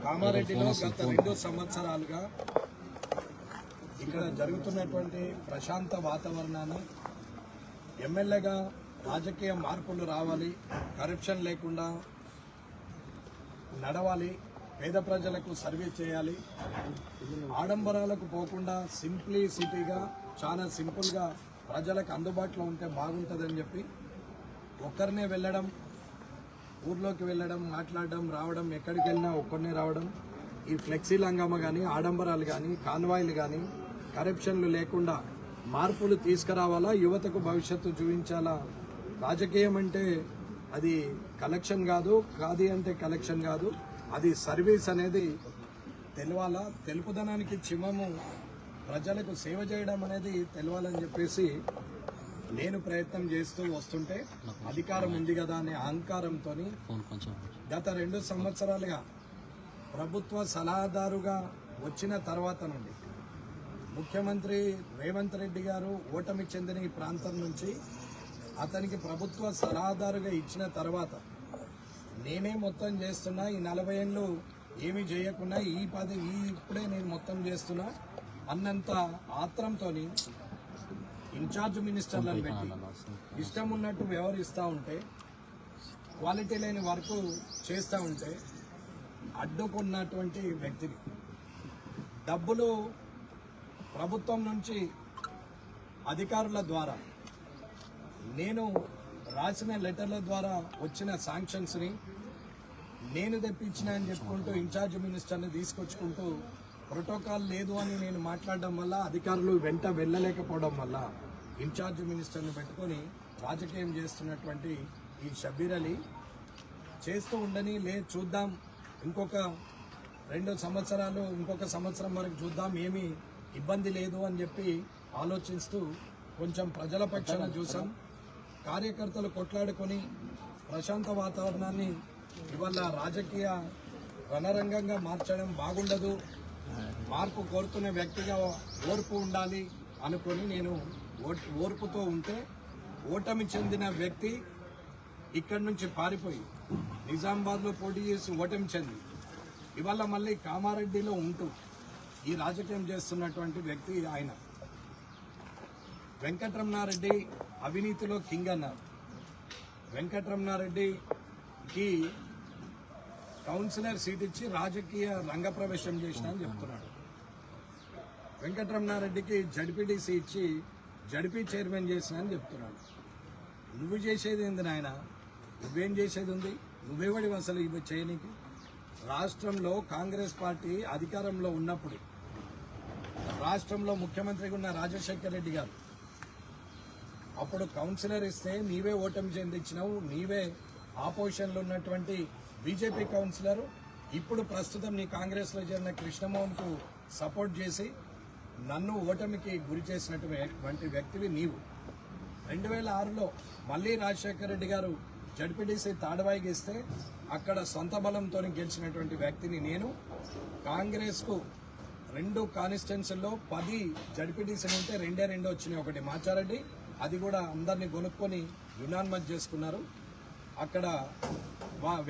కామారెడ్డిలో గత 2 సంవత్సరాలుగా ఇక్కడ జరుగుతున్నటువంటి ప్రశాంత వాతావరణాన్ని ఎమ్మెల్యేగా రాజకీయ మార్పులు రావాలి, కరప్షన్ లేకుండా నడవాలి, పేద ప్రజలకు సర్వీస్ చేయాలి, ఆడంబరాలకు పోకుండా సింప్లిసిటీగా చాలా సింపుల్గా ప్రజలకు అందుబాటులో ఉంటే బాగుంటుందని చెప్పి ఒక్కరినే వెళ్ళడం, ఊర్లోకి వెళ్ళడం, మాట్లాడడం, రావడం, ఎక్కడికి వెళ్ళినా ఒక్కరినే రావడం, ఈ ఫ్లెక్సీ లంగమ్మ కానీ, ఆడంబరాలు కానీ, కాన్వాయిలు కానీ, కరప్షన్లు లేకుండా మార్పులు తీసుకురావాలా, యువతకు భవిష్యత్తు చూపించాలా. రాజకీయం అంటే అది కలెక్షన్ కాదు, కాది అంటే కలెక్షన్ కాదు, అది సర్వీస్ అనేది తెలవాలా. తెలుపుదనానికి చిమ్మము ప్రజలకు సేవ చేయడం అనేది తెలవాలని చెప్పేసి నేను ప్రయత్నం చేస్తూ వస్తుంటే అధికారం ఉంది కదా అనే అహంకారంతో గత 2 సంవత్సరాలుగా ప్రభుత్వ సలహాదారుగా వచ్చిన తర్వాత నుండి ముఖ్యమంత్రి రేవంత్ రెడ్డి గారు ఓటమి చెందిన ఈ ప్రాంతం నుంచి అతనికి ప్రభుత్వ సలహాదారుగా ఇచ్చిన తర్వాత నేనే మొత్తం చేస్తున్నా, ఈ 40 ఏళ్ళు ఏమీ చేయకుండా ఇప్పుడే నేను మొత్తం చేస్తున్నా అన్నంత ఆత్రంతో ఇన్ఛార్జ్ మినిస్టర్లను పెట్టి ఇష్టం ఉన్నట్టు వ్యవహరిస్తూ ఉంటే, క్వాలిటీ లేని వర్క్ చేస్తూ ఉంటే అడ్డుకున్నటువంటి వ్యక్తిని, డబ్బులు ప్రభుత్వం నుంచి అధికారుల ద్వారా నేను రాసిన లెటర్ల ద్వారా వచ్చిన శాంక్షన్స్ని నేను తెప్పించిన అని చెప్పుకుంటూ ఇన్ఛార్జ్ మినిస్టర్ని తీసుకొచ్చుకుంటూ ప్రోటోకాల్ లేదు అని నేను మాట్లాడడం వల్ల అధికారులు వెంట వెళ్ళలేకపోవడం వల్ల ఇన్ఛార్జ్ మినిస్టర్ని పెట్టుకొని రాజకీయం చేస్తున్నటువంటి ఈ షబ్బీర్ అలీ చేస్తూ ఉండని, చూద్దాం ఇంకొక 2 సంవత్సరాలు, ఇంకొక సంవత్సరం వరకు చూద్దాం, ఏమీ ఇబ్బంది లేదు అని చెప్పి ఆలోచిస్తూ కొంచెం ప్రజల పక్షాన చూసాం. కార్యకర్తలు కొట్లాడుకొని ప్రశాంత వాతావరణాన్ని ఇవాళ రాజకీయ రణరంగంగా మార్చడం బాగుండదు, మార్పు కోరుతున్న వ్యక్తిగా ఓర్పు ఉండాలి అనుకొని నేను ఓర్పుతో ఉంటే ఓటమి చెందిన వ్యక్తి ఇక్కడి నుంచి పారిపోయి నిజామాబాద్లో పోటీ చేసి ఓటమి చెంది ఇవాళ మళ్ళీ కామారెడ్డిలో ఉంటూ ఈ రాజకీయం చేస్తున్నటువంటి వ్యక్తి ఆయన. వెంకటరమణారెడ్డి అవినీతిలో కింగ్ అన్నారు. వెంకటరమణారెడ్డికి కౌన్సిలర్ సీట్ ఇచ్చి రాజకీయ రంగప్రవేశం చేసిన అని చెప్తున్నాడు. వెంకటరమణారెడ్డికి జడ్పీటీసీ ఇచ్చి జడ్పీ చైర్మన్ చేసిన అని చెప్తున్నాడు. నువ్వు చేసేది ఏంది నాయన? నువ్వేం చేసేది ఉంది? నువ్వేవాడి అసలు ఇవి చేయనీకి? రాష్ట్రంలో కాంగ్రెస్ పార్టీ అధికారంలో ఉన్నప్పుడు రాష్ట్రంలో ముఖ్యమంత్రిగా ఉన్న రాజశేఖర రెడ్డి గారు అప్పుడు కౌన్సిలర్ ఇస్తే నీవే ఓటమి చెందించినావు, నీవే ఆపోజిషన్లో ఉన్నటువంటి బీజేపీ కౌన్సిలర్ ఇప్పుడు ప్రస్తుతం నీ కాంగ్రెస్లో చేరిన కృష్ణమోహన్కు సపోర్ట్ చేసి నన్ను ఓటమికి గురి చేసినటువంటి వ్యక్తివి నీవు. 2006లో మళ్ళీ రాజశేఖర రెడ్డి గారు జడ్పీటీసీ తాడవాయికి ఇస్తే అక్కడ సొంత బలంతో గెలిచినటువంటి వ్యక్తిని నేను. కాంగ్రెస్కు 2 కాన్స్టిట్యున్సీల్లో 10 జడ్పీటీసీలు ఉంటే 2 వచ్చినాయి, ఒకటి మాచారెడ్డి, అది కూడా అందరినీ కొనుక్కొని యునానిమస్ చేసుకున్నారు అక్కడ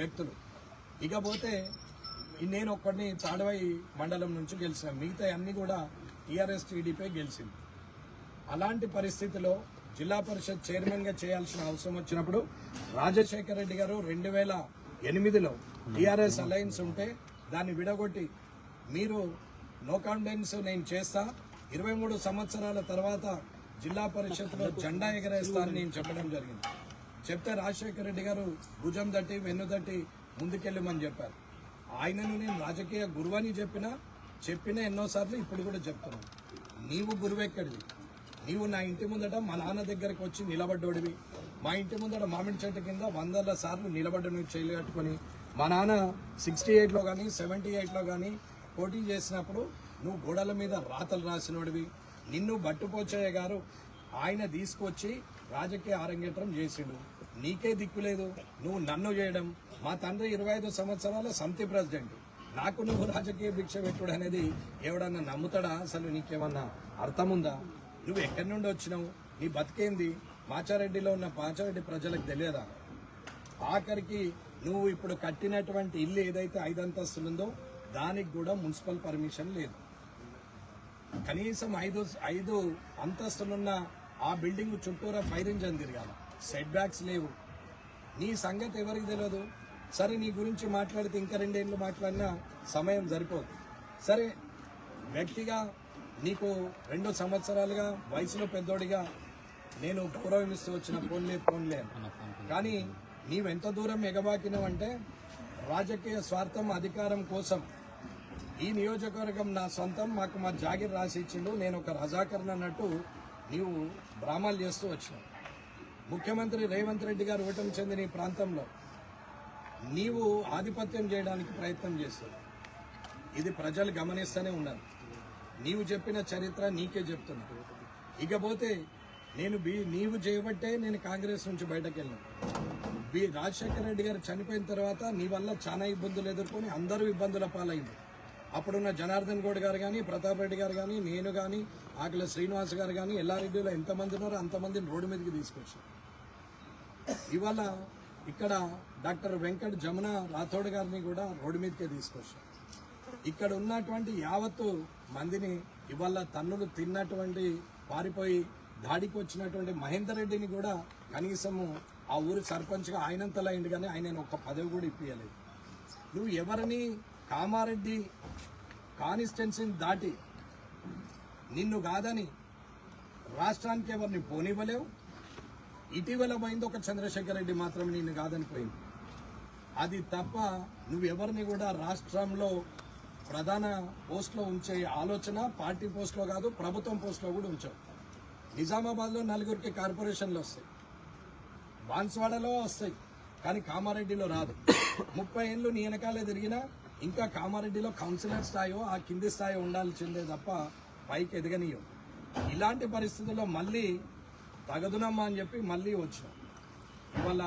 వ్యక్తులు. ఇకపోతే నేను ఒక్కడిని తాడవాయి మండలం నుంచి గెలిచిన, మిగతా అన్ని కూడా టీఆర్ఎస్ టీడీపీ గెలిచింది. అలాంటి పరిస్థితిలో జిల్లా పరిషత్ చైర్మన్గా చేయాల్సిన అవసరం వచ్చినప్పుడు రాజశేఖర రెడ్డి గారు 2008లో టీఆర్ఎస్ అలయన్స్ ఉంటే దాన్ని విడగొట్టి మీరు నో కాన్ఫిడెన్స్ నేను చేస్తా, 23 సంవత్సరాల తర్వాత జిల్లా పరిషత్లో జెండా ఎగరేస్తా అని నేను చెప్పడం జరిగింది. చెప్తే రాజశేఖర రెడ్డి గారు భుజం తట్టి వెన్ను తట్టి ముందుకెళ్ళమని చెప్పారు. ఆయనను నేను రాజకీయ గురువని చెప్పిన ఎన్నోసార్లు ఇప్పుడు కూడా చెప్తున్నాను. నీవు గురువెక్కడివి? నీవు నా ఇంటి ముందట మా నాన్న దగ్గరకు వచ్చి నిలబడ్డోడివి. మా ఇంటి ముందట మామిడి చెట్టు కింద 100 సార్లు నిలబడ్డ నువ్వు చేయలు కట్టుకొని. మా నాన్న 68లో కానీ 78లో కానీ పోటీ చేసినప్పుడు నువ్వు గోడల మీద రాతలు రాసినోడివి. నిన్ను భట్టుపోచయ్య గారు ఆయన తీసుకొచ్చి రాజకీయ అరంగేట్రం చేసిండు. నీకే దిక్కులేదు, నువ్వు నన్ను చేయడం. మా తండ్రి 25 సంవత్సరాల సమితి ప్రెసిడెంట్, నాకు నువ్వు రాజకీయ భిక్ష పెట్టుడు అనేది ఎవడన్నా నమ్ముతాడా? అసలు నీకేమన్నా అర్థం ఉందా? నువ్వు ఎక్కడి నుండి వచ్చినావు? నీ బతికేంది? మాచారెడ్డిలో ఉన్న మాచారెడ్డి ప్రజలకు తెలియదా? ఆఖరికి నువ్వు ఇప్పుడు కట్టినటువంటి ఇల్లు ఏదైతే 5 అంతస్తులుందో దానికి కూడా మున్సిపల్ పర్మిషన్ లేదు. కనీసం ఐదు అంతస్తులున్న ఆ బిల్డింగ్ చుట్టూరా ఫైర్ ఇంజన్ తిరగాల, సెట్ బ్యాక్స్ లేవు. నీ సంగతి ఎవరికి తెలియదు. సరే, నీ గురించి మాట్లాడితే ఇంకా 2 ఏళ్ళు మాట్లాడినా సమయం సరిపోదు. సరే, వ్యక్తిగా నీకు 2 సంవత్సరాలుగా వయసులో పెద్దోడిగా నేను గౌరవం ఇస్తూ వచ్చిన పోన్లే. కానీ నీవెంత దూరం ఎగబాకినావంటే రాజకీయ స్వార్థం, అధికారం కోసం ఈ నియోజకవర్గం నా సొంతం, మాకు మా జాగిర్ రాసి ఇచ్చిండు, నేను ఒక రజాకర్ని అన్నట్టు నీవు డ్రామాలు చేస్తూ వచ్చినావు. ముఖ్యమంత్రి రేవంత్ రెడ్డి గారు ఓటమి చెందిన ఈ ప్రాంతంలో నీవు ఆధిపత్యం చేయడానికి ప్రయత్నం చేస్తావు. ఇది ప్రజలు గమనిస్తూనే ఉన్నారు. నీవు చెప్పిన చరిత్ర నీకే చెప్తున్నా. ఇకపోతే నీవు చేయబట్టే నేను కాంగ్రెస్ నుంచి బయటకు వెళ్ళాను. రాజశేఖర రెడ్డి గారు చనిపోయిన తర్వాత నీ వల్ల చాలా ఇబ్బందులు ఎదుర్కొని అందరూ ఇబ్బందుల పాలైంది. అప్పుడున్న జనార్దన్ గౌడ్ గారు కానీ, ప్రతాప్ రెడ్డి గారు కానీ, నేను కానీ, ఆకుల శ్రీనివాస్ గారు కానీ, ఎల్లారెడ్డిలో ఎంతమంది ఉన్నారో అంతమందిని రోడ్డు మీదకి తీసుకొచ్చారు. ఇవాళ ఇక్కడ డాక్టర్ వెంకట్ జమున రాథోడ్ గారిని కూడా రోడ్డు మీదకే తీసుకొచ్చారు. ఇక్కడ ఉన్నటువంటి యావత్తు మందిని ఇవాళ తన్నులు తిన్నటువంటి పారిపోయి దాడికి వచ్చినటువంటి మహేందర్ రెడ్డిని కూడా కనీసము ఆ ఊరి సర్పంచ్గా ఆయనంతలా అయింది, కానీ ఆయన ఒక్క పదవి కూడా ఇప్పించలేదు. నువ్వు ఎవరిని కామారెడ్డి కాన్స్టిట్యున్సీని దాటి నిన్ను కాదని రాష్ట్రానికి ఎవరిని పోనివ్వలేవు. ఇటీవల పోయింది ఒక చంద్రశేఖర్ రెడ్డి మాత్రం నిన్ను కాదని పోయింది. అది తప్ప నువ్వెవరిని కూడా రాష్ట్రంలో ప్రధాన పోస్టులో ఉంచే ఆలోచన పార్టీ పోస్టులో కాదు, ప్రభుత్వం పోస్టులో కూడా ఉంచావు. నిజామాబాద్లో 4 కార్పొరేషన్లు వస్తాయి, బాన్స్వాడలో వస్తాయి, కానీ కామారెడ్డిలో రాదు. 30 ఏళ్ళు నీ వెనకాలే తిరిగినా ఇంకా కామారెడ్డిలో కౌన్సిలర్ స్థాయో ఆ కింది స్థాయి ఉండాల్సిందే తప్ప పైకి ఎదగనీయం. ఇలాంటి పరిస్థితుల్లో మళ్ళీ తగదునమ్మా అని చెప్పి మళ్ళీ వచ్చినాం. ఇవాళ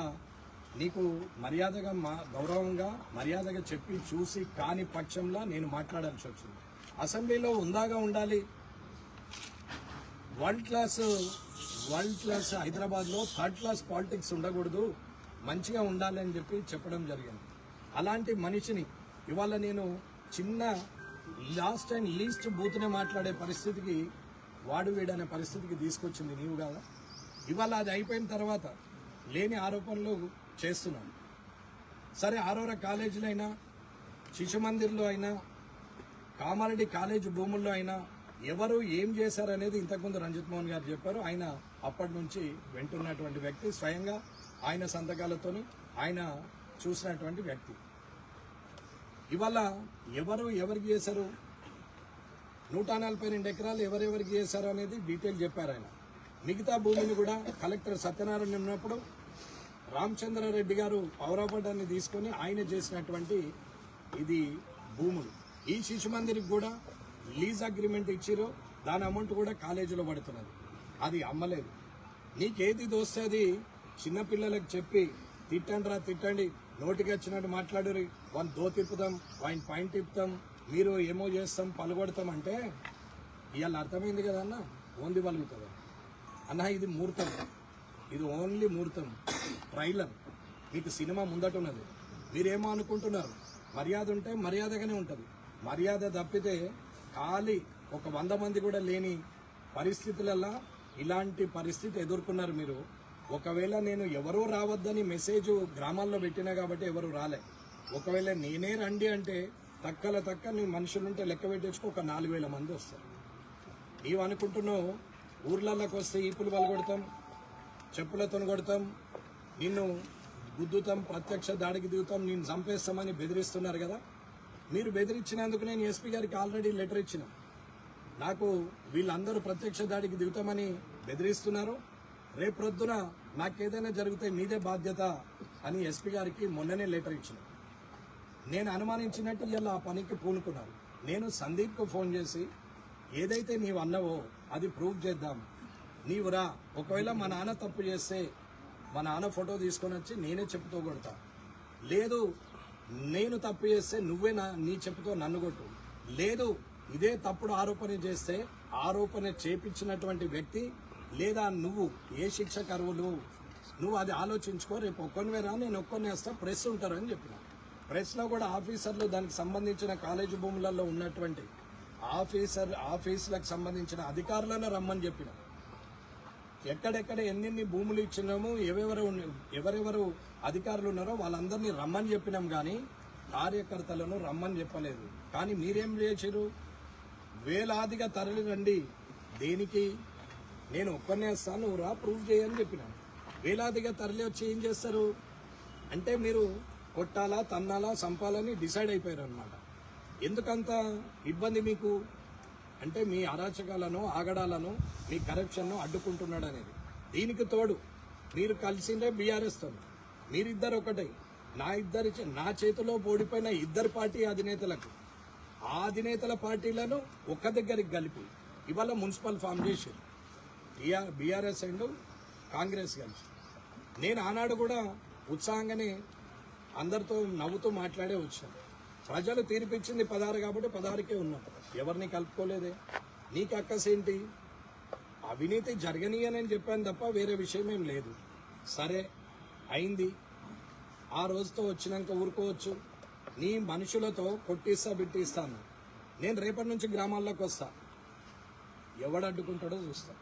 నీకు మర్యాదగా గౌరవంగా మర్యాదగా చెప్పి చూసి కాని పక్షంలో నేను మాట్లాడాల్సి వచ్చింది. అసెంబ్లీలో ఉందాగా ఉండాలి. వరల్డ్ క్లాస్ హైదరాబాద్లో 3rd క్లాస్ పాలిటిక్స్ ఉండకూడదు, మంచిగా ఉండాలి అని చెప్పి చెప్పడం జరిగింది. అలాంటి మనిషిని ఇవాళ నేను చిన్న లాస్ట్ అండ్ లీస్ట్ బూత్నే మాట్లాడే పరిస్థితికి వాడు వీడనే పరిస్థితికి తీసుకొచ్చింది నీవు కాదా. ఇవాళ అది అయిపోయిన తర్వాత లేని ఆరోపణలు చేస్తున్నాను. సరే, ఆరోరా కాలేజీలో అయినా, శిశు మందిర్లో అయినా, కామారెడ్డి కాలేజీ భూముల్లో అయినా ఎవరు ఏం చేశారనేది ఇంతకుముందు రంజిత్ మోహన్ గారు చెప్పారు. ఆయన అప్పటి నుంచి వింటున్నటువంటి వ్యక్తి, స్వయంగా ఆయన సంతకాలతోని ఆయన చూసినటువంటి వ్యక్తి. ఇవాళ ఎవరికి చేశారు, 142 ఎకరాలు ఎవరెవరికి చేశారు అనేది డీటెయిల్ చెప్పారు ఆయన. మిగతా భూమిని కూడా కలెక్టర్ సత్యనారాయణ ఉన్నప్పుడు రామచంద్రారెడ్డి గారు పౌరాపటాన్ని తీసుకొని ఆయన చేసినటువంటి ఇది భూములు. ఈ శిశు మందిరికి కూడా లీజ్ అగ్రిమెంట్ ఇచ్చిరో దాని అమౌంట్ కూడా కాలేజీలో పడుతున్నది, అది అమ్మలేదు. నీకేది దోస్తుంది చిన్నపిల్లలకు చెప్పి తిట్టండి, నోటికి వచ్చినట్టు మాట్లాడరు, వాని దో తిప్పుతాం, వాయిని పాయింట్ తిప్పుతాం, మీరు ఏమో చేస్తాం, పలుగొడతాం అంటే ఇవాళ అర్థమైంది కదా అన్న, ఓన్లీ పలుగుతుంది అన్న. ఇది ముహూర్తం, ఇది ఓన్లీ ముహూర్తం, ట్రైలర్. మీకు సినిమా ముందట ఉన్నది. మీరేమో అనుకుంటున్నారు, మర్యాద ఉంటే మర్యాదగానే ఉంటుంది. మర్యాద తప్పితే ఖాళీ ఒక 100 మంది కూడా లేని పరిస్థితులలో ఇలాంటి పరిస్థితి ఎదుర్కొన్నారు మీరు. ఒకవేళ నేను ఎవరూ రావద్దని మెసేజ్ గ్రామాల్లో పెట్టినా కాబట్టి ఎవరు రాలే. ఒకవేళ నేనే రండి అంటే తక్క నీ మనుషులుంటే లెక్క పెట్టేసుకు ఒక 4000 మంది వస్తారు. నీవు అనుకుంటున్నావు ఊర్లలోకి వస్తే ఈపులు పలగొడతాం, చెప్పులతో కొడతాం, నిన్ను గుద్దుతాం, ప్రత్యక్ష దాడికి దిగుతాం, నిన్ను చంపేస్తామని బెదిరిస్తున్నారు కదా. మీరు బెదిరించినందుకు నేను ఎస్పీ గారికి ఆల్రెడీ లెటర్ ఇచ్చిన. నాకు వీళ్ళందరూ ప్రత్యక్ష దాడికి దిగుతామని బెదిరిస్తున్నారు, రేపు ప్రొద్దున నాకేదైనా జరిగితే మీదే బాధ్యత అని ఎస్పీ గారికి మొన్ననే లెటర్ ఇచ్చిన. నేను అనుమానించినట్టు ఇలా ఆ పనికి పూనుకున్నాను. నేను సందీప్కు ఫోన్ చేసి ఏదైతే నీవు అన్నావో అది ప్రూవ్ చేద్దాం, నీవు రా, ఒకవేళ మా నాన్న తప్పు చేస్తే మా నాన్న ఫోటో తీసుకొని వచ్చి నేనే చెప్పుతో కొడతా, లేదు నేను తప్పు చేస్తే నువ్వే నీ చెప్పుతో నన్ను కొట్టు, లేదు ఇదే తప్పుడు ఆరోపణ చేస్తే ఆరోపణ చేపించినటువంటి వ్యక్తి లేదా నువ్వు ఏ శిక్ష కరువులు నువ్వు అది ఆలోచించుకో, రేపు ఒక్కనివే రా, నేను ఒక్కనే వస్తా, ప్రెస్ ఉంటారని చెప్పిన. ప్రెస్లో కూడా ఆఫీసర్లు దానికి సంబంధించిన కాలేజీ భూములలో ఉన్నటువంటి ఆఫీసులకు సంబంధించిన అధికారులను రమ్మని చెప్పినాం. ఎక్కడెక్కడ ఎన్నెన్ని భూములు ఇచ్చినాము, ఎవరెవరు అధికారులు ఉన్నారో వాళ్ళందరినీ రమ్మని చెప్పినాం, కానీ కార్యకర్తలను రమ్మని చెప్పలేదు. కానీ మీరేం చేశారు? వేలాదిగా తరలి రండి. దేనికి? నేను ఒక్కనే వస్తాను, నువ్వు రా, ప్రూవ్ చేయని చెప్పినాను. వేలాదిగా తరలి వచ్చి ఏం చేస్తారు అంటే మీరు కొట్టాలా, తన్నాలా, చంపాలని డిసైడ్ అయిపోయారు అనమాట. ఎందుకంత ఇబ్బంది మీకు అంటే మీ అరాచకాలను, ఆగడాలను, మీ కరప్షన్ను అడ్డుకుంటున్నాడు అనేది. దీనికి తోడు మీరు కలిసిందే బీఆర్ఎస్తో, మీరిద్దరు ఒకటే. నా చేతిలో ఓడిపోయిన ఇద్దరు పార్టీ అధినేతలకు, ఆ అధినేతల పార్టీలను ఒక్క దగ్గరికి కలిపి ఇవాళ మున్సిపల్ ఫామ్ చేశారు బీఆర్ఎస్ అండ్ కాంగ్రెస్ కలిసి. నేను ఆనాడు కూడా ఉత్సాహంగానే అందరితో నవ్వుతూ మాట్లాడే వచ్చాను. ప్రజలు తీర్పిచ్చింది 16 కాబట్టి 16కే ఉన్నాం, ఎవరిని కలుపుకోలేదే. నీకు అక్కసేంటి? అవినీతి జరగనీయనని చెప్పాను తప్ప వేరే విషయం ఏం లేదు. సరే అయింది, ఆ రోజుతో వచ్చినాక ఊరుకోవచ్చు. నీ మనుషులతో కొట్టిస్తా బిట్టిస్తాను. నేను రేపటి నుంచి గ్రామాల్లోకి వస్తా, ఎవడు అడ్డుకుంటాడో చూస్తా.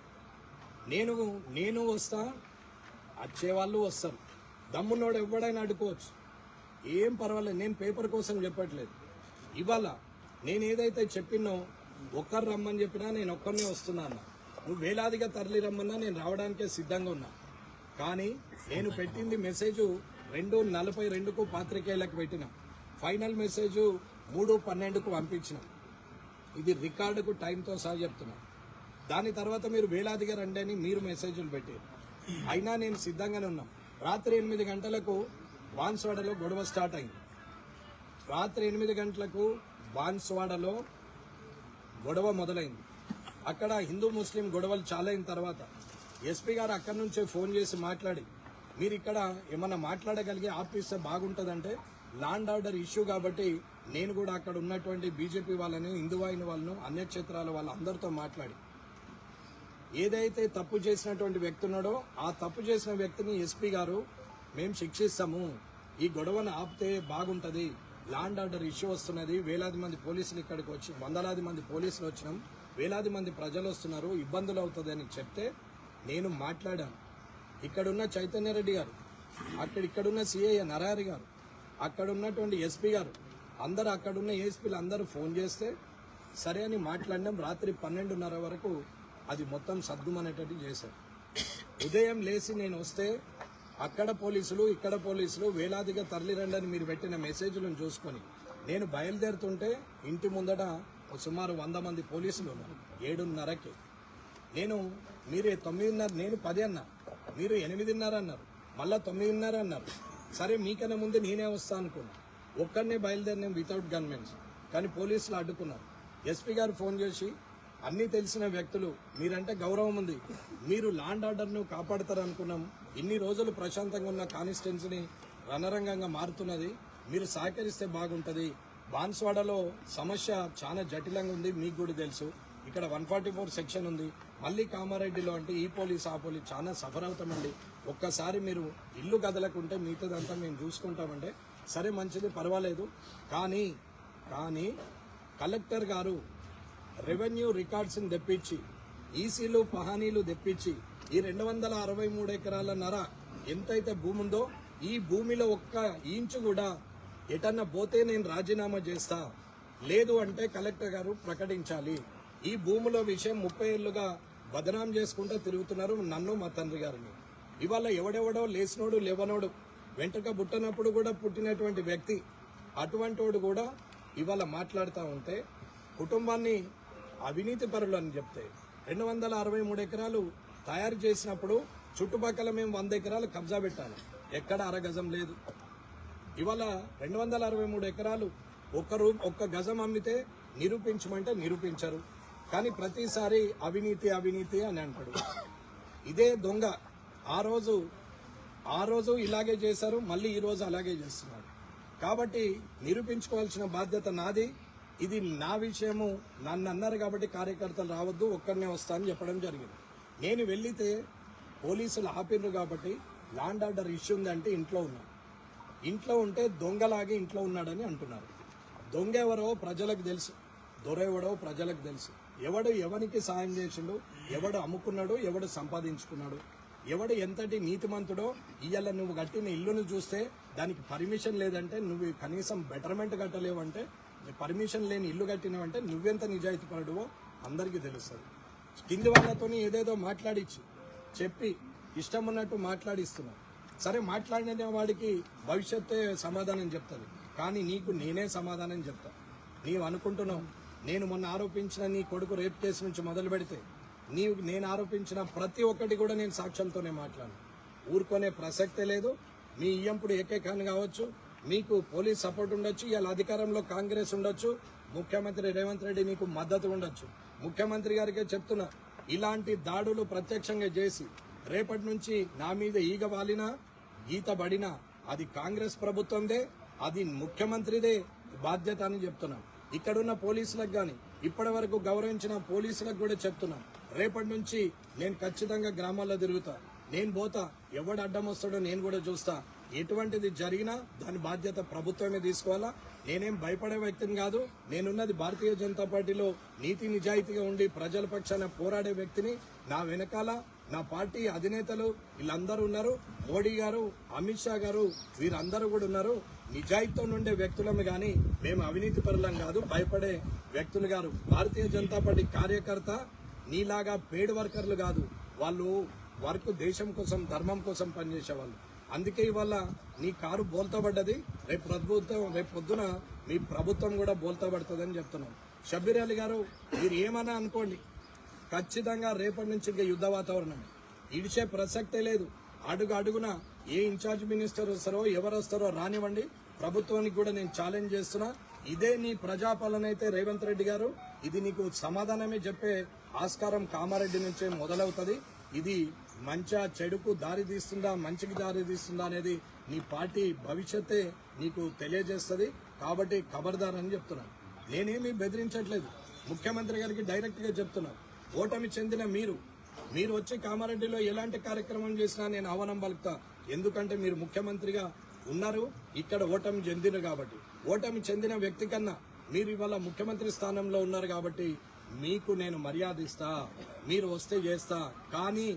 నేను వస్తా, వచ్చేవాళ్ళు వస్తారు. దమ్మున్నోడు ఎవడైనా అడ్డుకోవచ్చు, ఏం పర్వాలేదు. నేను పేపర్ కోసం చెప్పట్లేదు. ఇవాళ నేను ఏదైతే చెప్పినో ఒక్కరు రమ్మని చెప్పినా నేను ఒక్కరినే వస్తున్నా అన్న. నువ్వు వేలాదిగా తరలి రమ్మన్నా నేను రావడానికే సిద్ధంగా ఉన్నా. కానీ నేను పెట్టింది మెసేజ్ 2:42కు పాత్రికేయులకు పెట్టిన, ఫైనల్ మెసేజ్ 3:12కు పంపించిన. ఇది రికార్డుకు టైంతో సహా చెప్తున్నా. దాని తర్వాత మీరు వేలాదిగా రండి అని మీరు మెసేజ్లు పెట్టారు. అయినా నేను సిద్ధంగానే ఉన్నాం. రాత్రి 8 గంటలకు బాన్స్వాడలో గొడవ స్టార్ట్ అయింది. రాత్రి 8 గంటలకు బాన్స్వాడలో గొడవ మొదలైంది. అక్కడ హిందూ ముస్లిం గొడవలు చాలా అయిన తర్వాత ఎస్పీ గారు అక్కడి నుంచే ఫోన్ చేసి మాట్లాడి, మీరు ఇక్కడ ఏమన్నా మాట్లాడగలిగే ఆపిస్తే బాగుంటుందంటే, ల్యాండ్ ఆర్డర్ ఇష్యూ కాబట్టి నేను కూడా అక్కడ ఉన్నటువంటి బీజేపీ వాళ్ళని, హిందువాహిని వాళ్ళను, అన్యక్షేత్రాల వాళ్ళందరితో మాట్లాడి ఏదైతే తప్పు చేసినటువంటి వ్యక్తి ఉన్నాడో ఆ తప్పు చేసిన వ్యక్తిని ఎస్పీ గారు మేము శిక్షిస్తాము, ఈ గొడవను ఆపితే బాగుంటుంది, ల్యాండ్ ఆర్డర్ ఇష్యూ వస్తున్నది, వేలాది మంది పోలీసులు ఇక్కడికి వచ్చి, వందలాది మంది పోలీసులు వచ్చినాం, వేలాది మంది ప్రజలు వస్తున్నారు, ఇబ్బందులు అవుతుంది అని చెప్తే నేను మాట్లాడాను. ఇక్కడున్న చైతన్యరెడ్డి గారు, ఇక్కడున్న సిఐ నరహరి గారు, అక్కడ ఉన్నటువంటి ఎస్పీ గారు, అందరూ అక్కడున్న ఏఎస్పీలు అందరూ ఫోన్ చేస్తే సరే అని మాట్లాడినాం. రాత్రి 12:30 వరకు అది మొత్తం సద్దుమనేటట్టు చేశారు. ఉదయం లేచి నేను వస్తే అక్కడ పోలీసులు, ఇక్కడ పోలీసులు వేలాదిగా తరలిరండి అని మీరు పెట్టిన మెసేజ్లను చూసుకొని నేను బయలుదేరుతుంటే ఇంటి ముందట సుమారు 100 మంది పోలీసులు ఉన్నారు. 7:30కి మీరు 9:30, నేను 10 అన్నా, మీరు 8:30 అన్నారు, మళ్ళా 9:30 అన్నారు. సరే మీకన్నా ముందు నేనే వస్తా అనుకున్నా. ఒక్కడనే బయలుదేరినాం వితౌట్ గన్మెన్స్. కానీ పోలీసులు అడ్డుకున్నారు. ఎస్పీ గారు ఫోన్ చేసి, అన్నీ తెలిసిన వ్యక్తులు, మీరంటే గౌరవం ఉంది, మీరు ల్యాండ్ ఆర్డర్ను కాపాడతారు అనుకున్నాం, ఇన్ని రోజులు ప్రశాంతంగా ఉన్న కాన్స్టిట్యున్సీని రణరంగంగా మారుతున్నది, మీరు సహకరిస్తే బాగుంటుంది. బాన్స్వాడలో సమస్య చాలా జటిలంగా ఉంది, మీకు కూడా తెలుసు. ఇక్కడ 144 సెక్షన్ ఉంది. మళ్ళీ కామారెడ్డిలో అంటే ఈ పోలీస్ ఆ పోలీస్ చాలా సఫర్ అవుతామండి. ఒక్కసారి మీరు ఇల్లు కదలకుంటే మిగతాదంతా మేము చూసుకుంటామంటే సరే మంచిది, పర్వాలేదు. కానీ కలెక్టర్ గారు రెవెన్యూ రికార్డ్స్ని తెప్పించి, ఈసీలు పహానీలు తెప్పించి, ఈ 263 ఎకరాల నర ఎంతైతే భూమి ఉందో ఈ భూమిలో ఒక్క ఇంచు కూడా ఎటన్నా పోతే నేను రాజీనామా చేస్తా, లేదు అంటే కలెక్టర్ గారు ప్రకటించాలి. ఈ భూముల విషయం 30 ఏళ్లుగా బదనాం చేసుకుంటూ తిరుగుతున్నారు నన్ను, మా తండ్రి గారిని. ఇవాళ ఎవడెవడో లేచినోడు లేవనోడు, వెంటక పుట్టినప్పుడు కూడా పుట్టినటువంటి వ్యక్తి అటువంటి వాడు కూడా ఇవాళ మాట్లాడుతూ ఉంటే, కుటుంబాన్ని అవినీతి పరులు అని చెప్తే 263 ఎకరాలు తయారు చేసినప్పుడు చుట్టుపక్కల మేము 100 ఎకరాలు కబ్జా పెట్టాలి, ఎక్కడ అరగజం లేదు. ఇవాళ 263 ఎకరాలు ఒక్క గజం అమ్మితే నిరూపించమంటే నిరూపించరు. కానీ ప్రతిసారి అవినీతి అవినీతి అని అంటాడు. ఇదే దొంగ ఆ రోజు ఇలాగే చేశారు, మళ్ళీ ఈ రోజు అలాగే చేస్తున్నారు. కాబట్టి నిరూపించుకోవాల్సిన బాధ్యత నాది. ఇది నా విషయము, నన్ను అన్నారు కాబట్టి కార్యకర్తలు రావద్దు, ఒక్కరినే వస్తా అని చెప్పడం జరిగింది. నేను వెళ్లితే పోలీసులు ఆపిర్రు కాబట్టి ల్యాండ్ ఆర్డర్ ఇష్యూ ఉందంటే ఇంట్లో ఉన్నాను. ఇంట్లో ఉంటే దొంగలాగి ఇంట్లో ఉన్నాడని అంటున్నారు. దొంగ ఎవరో ప్రజలకు తెలుసు, దొరెవడో ప్రజలకు తెలుసు. ఎవడు ఎవరికి సాయం చేసిండు, ఎవడు అమ్ముకున్నాడు, ఎవడు సంపాదించుకున్నాడు, ఎవడు ఎంతటి నీతిమంతుడో. ఇవాళ నువ్వు కట్టిన ఇల్లును చూస్తే దానికి పర్మిషన్ లేదంటే, నువ్వు కనీసం బెటర్మెంట్ కట్టలేవంటే, పర్మిషన్ లేని ఇల్లు కట్టినవంటే నువ్వెంత నిజాయితీ పరుడువో అందరికీ తెలుస్తుంది. కింది వాళ్ళతో ఏదేదో మాట్లాడించి చెప్పి ఇష్టం ఉన్నట్టు మాట్లాడిస్తున్నావు. సరే, మాట్లాడిన వాడికి భవిష్యత్తే సమాధానం చెప్తుంది, కానీ నీకు నేనే సమాధానం చెప్తా. నీవు అనుకుంటున్నావు నేను మొన్న ఆరోపించిన నీ కొడుకు రేప్ కేసు నుంచి మొదలు పెడితే నేను ఆరోపించిన ప్రతి ఒక్కటి కూడా నేను సాక్ష్యంతోనే మాట్లాడు. ఊరుకునే ప్రసక్తే లేదు. మీ ఇయ్యంపుడు ఏకైకాన్ని కావచ్చు, మీకు పోలీస్ సపోర్ట్ ఉండొచ్చు, ఇవాళ అధికారంలో కాంగ్రెస్ ఉండొచ్చు, ముఖ్యమంత్రి రేవంత్ రెడ్డి మీకు మద్దతు ఉండొచ్చు. ముఖ్యమంత్రి గారికే చెప్తున్నా, ఇలాంటి దాడులు ప్రత్యక్షంగా చేసి రేపటి నుంచి నా మీద ఈగ వాలినా గీత పడినా అది కాంగ్రెస్ ప్రభుత్వందే, అది ముఖ్యమంత్రిదే బాధ్యత అని చెప్తున్నా. ఇక్కడున్న పోలీసులకు కానీ ఇప్పటి వరకు గౌరవించిన పోలీసులకు కూడా చెప్తున్నా, రేపటి నుంచి నేను ఖచ్చితంగా గ్రామాల్లో తిరుగుతా, నేను పోతా, ఎవడు అడ్డం వస్తాడో నేను కూడా చూస్తా. ఎటువంటిది జరిగినా దాని బాధ్యత ప్రభుత్వమే తీసుకోవాలా. నేనేం భయపడే వ్యక్తిని కాదు. నేనున్నది భారతీయ జనతా పార్టీలో నీతి నిజాయితీగా ఉండి ప్రజల పక్షాన పోరాడే వ్యక్తిని. నా వెనకాల నా పార్టీ అధినేతలు వీళ్ళందరూ ఉన్నారు. మోడీ గారు, అమిత్ షా గారు, వీరందరూ కూడా ఉన్నారు. నిజాయితీతో ఉండే వ్యక్తులము కానీ మేము అవినీతి పరులం కాదు, భయపడే వ్యక్తులు గారు. భారతీయ జనతా పార్టీ కార్యకర్త నీలాగా పెయిడ్ వర్కర్లు కాదు. వాళ్ళు వర్క్ దేశం కోసం, ధర్మం కోసం పనిచేసేవాళ్ళు. అందుకే ఇవాళ నీ కారు బోల్తా పడ్డది. రేపు పొద్దున మీ ప్రభుత్వం కూడా బోల్తా పడుతుందని చెప్తున్నాం. షబ్బీర్ అలీ గారు, మీరు ఏమన్నా అనుకోండి, ఖచ్చితంగా రేపటి నుంచి ఇంకా యుద్ధ వాతావరణం ఇడిచే ప్రసక్తే లేదు. అడుగున ఏ ఇన్ఛార్జ్ మినిస్టర్ వస్తారో ఎవరు వస్తారో రానివ్వండి, ప్రభుత్వానికి కూడా నేను ఛాలెంజ్ చేస్తున్నా. ఇదే నీ ప్రజాపాలన అయితే రేవంత్ రెడ్డి గారు, ఇది నీకు సమాధానమే చెప్పే ఆస్కారం కామారెడ్డి నుంచే మొదలవుతుంది. ఇది మంచి చెడుకు దారి తీస్తుందా, మంచికి దారి తీస్తుందా అనేది నీ పార్టీ భవిష్యత్తే నీకు తెలియజేస్తుంది. కాబట్టి ఖబర్దార్ అని చెప్తున్నాను. నేనేమీ బెదిరించట్లేదు. ముఖ్యమంత్రి గారికి డైరెక్ట్ గా చెప్తున్నాను, ఓటమి చెందిన మీరు వచ్చి కామారెడ్డిలో ఎలాంటి కార్యక్రమం చేసినా నేను ఆహ్వానం పలుకుతా. ఎందుకంటే మీరు ముఖ్యమంత్రిగా ఉన్నారు, ఇక్కడ ఓటమి చెందిన కాబట్టి. ఓటమి చెందిన వ్యక్తి కన్నా మీరు ఇవాళ ముఖ్యమంత్రి స్థానంలో ఉన్నారు కాబట్టి మీకు నేను మర్యాద ఇస్తా. మీరు వస్తే చేస్తా. కానీ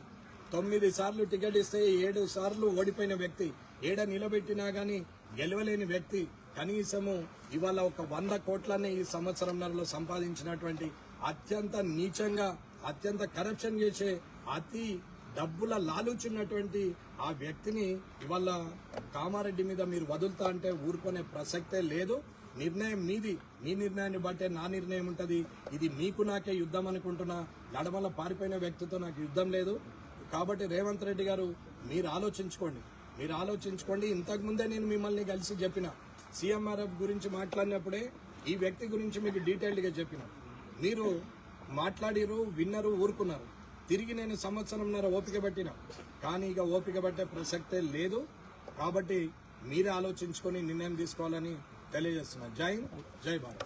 9 సార్లు టికెట్ ఇస్తే 7 సార్లు ఓడిపోయిన వ్యక్తి, ఏడ నిలబెట్టినా గానీ గెలవలేని వ్యక్తి, కనీసము ఇవాళ ఒక 100 కోట్లనే ఈ సంవత్సరంలో సంపాదించినటువంటి అత్యంత నీచంగా, అత్యంత కరప్షన్ చేసే, అతి డబ్బుల లాలుచున్నటువంటి ఆ వ్యక్తిని ఇవాళ కామారెడ్డి మీద మీరు వదులుతా అంటే ఊరుకునే ప్రసక్తే లేదు. నిర్ణయం మీది. మీ నిర్ణయాన్ని బట్టే నా నిర్ణయం ఉంటది. ఇది మీకు నాకే యుద్ధం అనుకుంటున్నా. నడమల పారిపోయిన వ్యక్తితో నాకు యుద్ధం లేదు. కాబట్టి రేవంత్ రెడ్డి గారు, మీరు ఆలోచించుకోండి. ఇంతకుముందే నేను మిమ్మల్ని కలిసి చెప్పిన, సీఎంఆర్ఎఫ్ గురించి మాట్లాడినప్పుడే ఈ వ్యక్తి గురించి మీకు డీటెయిల్డ్ గా చెప్పిన. మీరు మాట్లాడిరు, విన్నరు, ఊరుకున్నారు. తిరిగి నేను సంవత్సరంన్నర ఓపిక పట్టిన, కానీ ఇక ఓపిక పట్టే ప్రసక్తే లేదు. కాబట్టి మీరే ఆలోచించుకొని నిర్ణయం తీసుకోవాలని తెలియజేస్తున్నా. జై హింద్, జై భారత్.